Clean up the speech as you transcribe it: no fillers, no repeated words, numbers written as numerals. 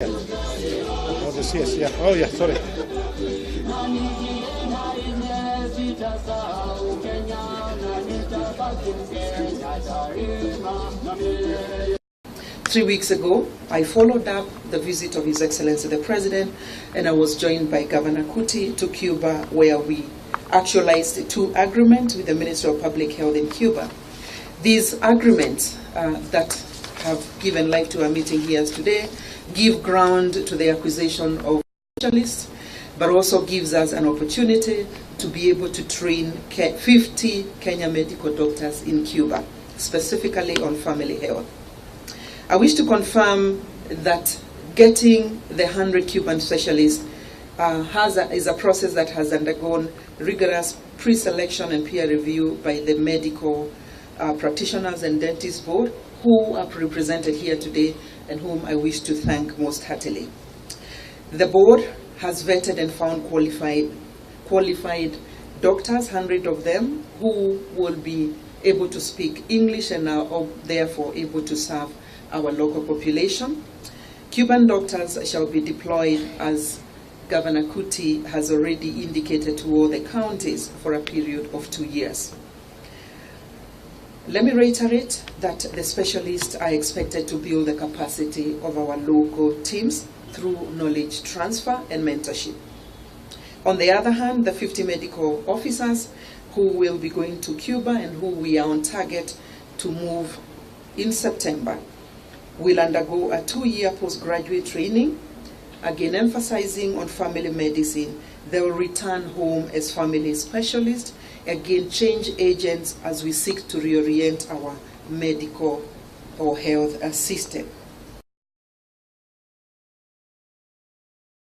Oh, yes, yeah. Oh, yeah, sorry. 3 weeks ago, I followed up the visit of His Excellency the President, and I was joined by Governor Kuti to Cuba, where we actualized 2 agreements with the Ministry of Public Health in Cuba. These agreements that have given life to our meeting here today give ground to the acquisition of specialists, but also gives us an opportunity to be able to train 50 Kenya medical doctors in Cuba, specifically on family health. I wish to confirm that getting the 100 Cuban specialists is a process that has undergone rigorous pre-selection and peer review by the medical practitioners and dentists board, who are represented here today and whom I wish to thank most heartily. The board has vetted and found qualified doctors, 100 of them, who will be able to speak English and are therefore able to serve our local population. Cuban doctors shall be deployed, as Governor Kuti has already indicated, to all the counties for a period of 2 years. Let me reiterate that the specialists are expected to build the capacity of our local teams through knowledge transfer and mentorship. On the other hand, the 50 medical officers who will be going to Cuba and who we are on target to move in September will undergo a 2-year postgraduate training, again emphasizing on family medicine. They will return home as family specialists, again change agents as we seek to reorient our medical or health system.